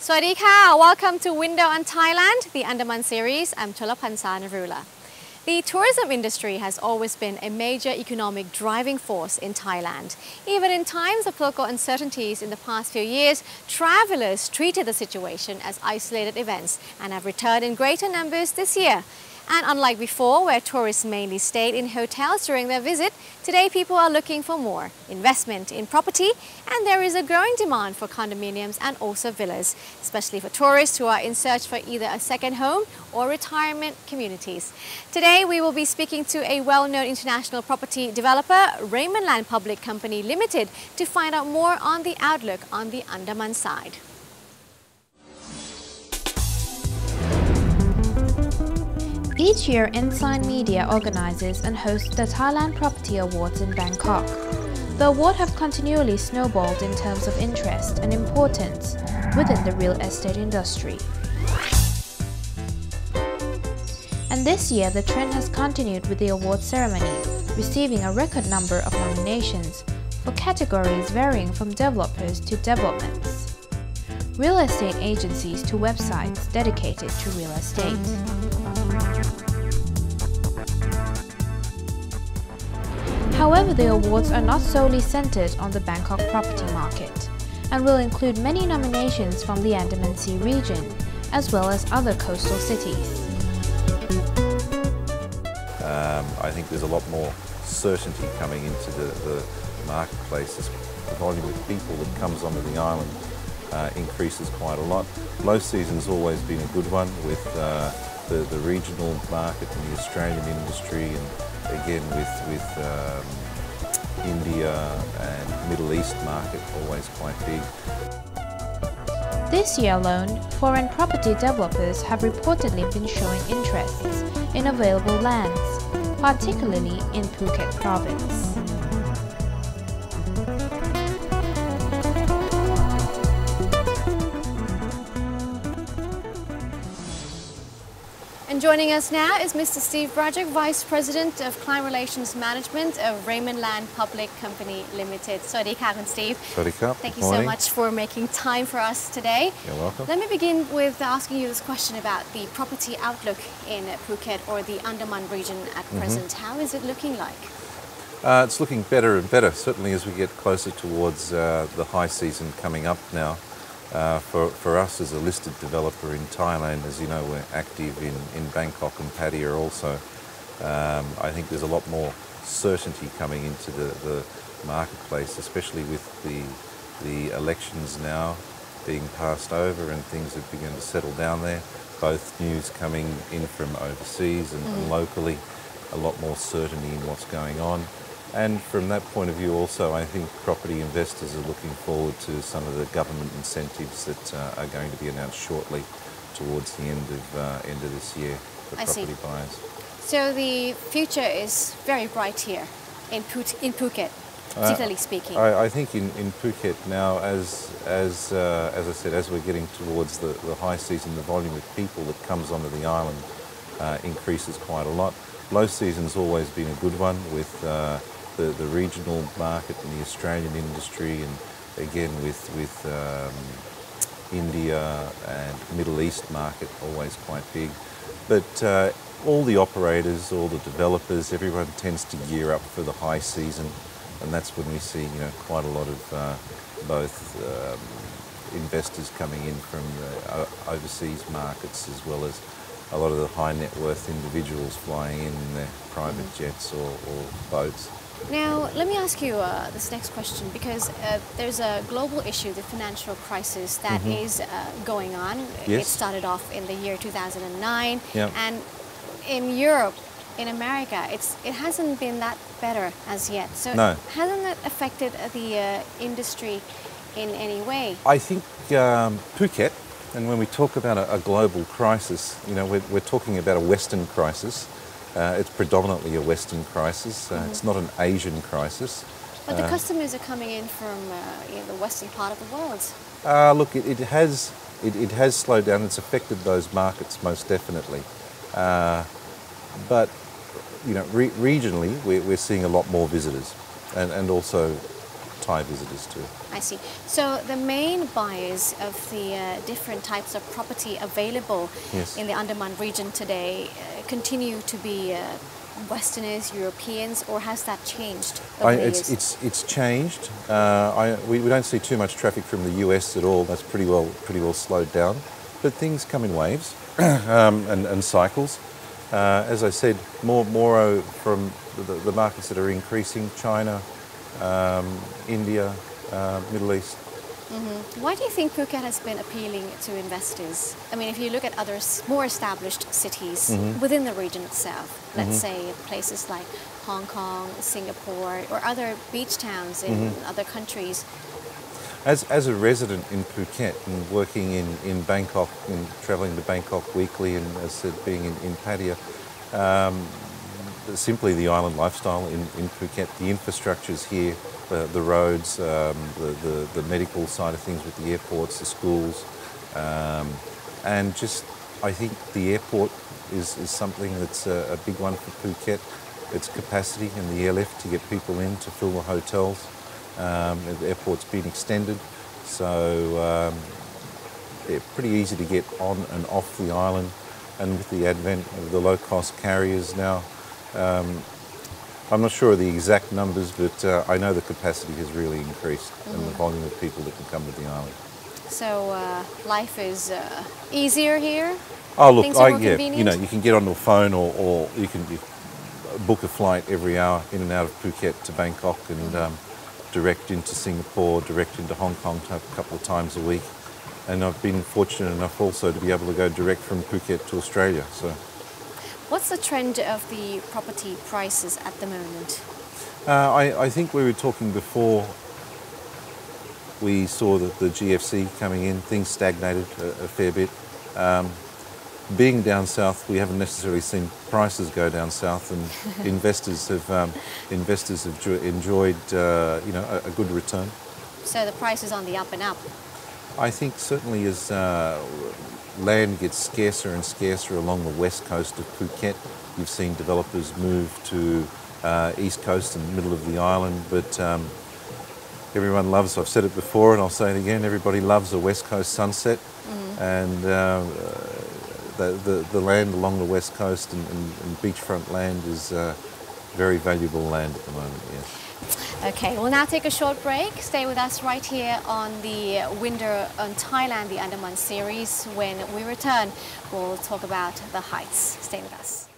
Swadee ka! Welcome to Window on Thailand, the Andaman series. I'm Cholapansa Narula. The tourism industry has always been a major economic driving force in Thailand. Even in times of political uncertainties in the past few years, travelers treated the situation as isolated events and have returned in greater numbers this year. And unlike before, where tourists mainly stayed in hotels during their visit, today people are looking for more investment in property, and there is a growing demand for condominiums and also villas, especially for tourists who are in search for either a second home or retirement communities. Today we will be speaking to a well-known international property developer, Raymond Land Public Company Limited, to find out more on the outlook on the Andaman side. Each year, Ensign Media organizes and hosts the Thailand Property Awards in Bangkok. The award have continually snowballed in terms of interest and importance within the real estate industry. And this year, the trend has continued with the award ceremony, receiving a record number of nominations for categories varying from developers to developments, real estate agencies to websites dedicated to real estate. However, the awards are not solely centered on the Bangkok property market and will include many nominations from the Andaman Sea region as well as other coastal cities. I think there's a lot more certainty coming into the marketplaces. The volume of people that comes onto the island increases quite a lot. Low season's always been a good one with the regional market and the Australian industry, and again with India and Middle East market always quite big. This year alone, foreign property developers have reportedly been showing interests in available lands, particularly in Phuket province. And joining us now is Mr. Steve Brajak, Vice President of Client Relations Management of Raymond Land Public Company Limited. Swadee ka, Steve. Swadee ka. Thank you so much for making time for us today. You're welcome. Let me begin with asking you this question about the property outlook in Phuket or the Andaman region at present. How is it looking like? It's looking better and better, certainly as we get closer towards the high season coming up now. For us as a listed developer in Thailand, as you know, we're active in Bangkok and Pattaya also. I think there's a lot more certainty coming into the marketplace, especially with the elections now being passed over and things have begun to settle down there. Both news coming in from overseas and locally, a lot more certainty in what's going on. And from that point of view also, I think property investors are looking forward to some of the government incentives that are going to be announced shortly towards the end of this year for property buyers. So the future is very bright here in Phuket, particularly speaking. I think in Phuket now, as I said, as we're getting towards the high season, the volume of people that comes onto the island increases quite a lot. Low season's always been a good one with the regional market and the Australian industry, and again with India and Middle East market always quite big. But all the operators, all the developers, everyone tends to gear up for the high season, and that's when we see quite a lot of both investors coming in from the overseas markets, as well as a lot of the high net worth individuals flying in their private jets or boats. Now, let me ask you this next question, because there's a global issue, the financial crisis that is going on. Yes. It started off in the year 2009, Yep. and in Europe, in America, it hasn't been that better as yet. So No. hasn't that affected the industry in any way? I think Phuket, and when we talk about a global crisis, we're talking about a Western crisis. It's predominantly a Western crisis. It's not an Asian crisis. But the customers are coming in from the western part of the world. Look, it has slowed down. It's affected those markets most definitely. But regionally, we're seeing a lot more visitors, and also Thai visitors too. I see. So the main buyers of the different types of property available Yes. in the Andaman region today continue to be Westerners, Europeans, or has that changed over the years? It's changed. We don't see too much traffic from the US at all. That's pretty well slowed down. But things come in waves and cycles. As I said, more from the markets that are increasing: China, India, Middle East. Why do you think Phuket has been appealing to investors? I mean, if you look at other more established cities within the region itself, let's say places like Hong Kong, Singapore, or other beach towns in other countries. As a resident in Phuket and working in Bangkok and travelling to Bangkok weekly, and as I said, being in Pattaya, simply the island lifestyle in Phuket, the infrastructures here, the roads, the medical side of things with the airports, the schools, and just I think the airport is something that's a big one for Phuket. Its capacity and the airlift to get people in to fill the hotels. The airport's been extended, so pretty easy to get on and off the island, and with the advent of the low-cost carriers now, I'm not sure of the exact numbers, but I know the capacity has really increased and the volume of people that can come to the island. So life is easier here? Oh look, Things are more yeah, convenient? you know, you can get onto a phone or you can book a flight every hour in and out of Phuket to Bangkok and direct into Singapore, direct into Hong Kong a couple of times a week. And I've been fortunate enough also to be able to go direct from Phuket to Australia. So, What's the trend of the property prices at the moment? I think we were talking before we saw that the GFC coming in, things stagnated a fair bit. Being down south, we haven't necessarily seen prices go down south, and investors have enjoyed a good return. So the price is on the up and up. I think certainly as land gets scarcer and scarcer along the west coast of Phuket, you've seen developers move to east coast and middle of the island, but everyone loves, I've said it before and I'll say it again, everybody loves a west coast sunset, and the land along the west coast and beachfront land is very valuable land at the moment, yes. Okay, we'll now take a short break. Stay with us right here on the Window on Thailand, the Andaman series. When we return, we'll talk about the heights. Stay with us.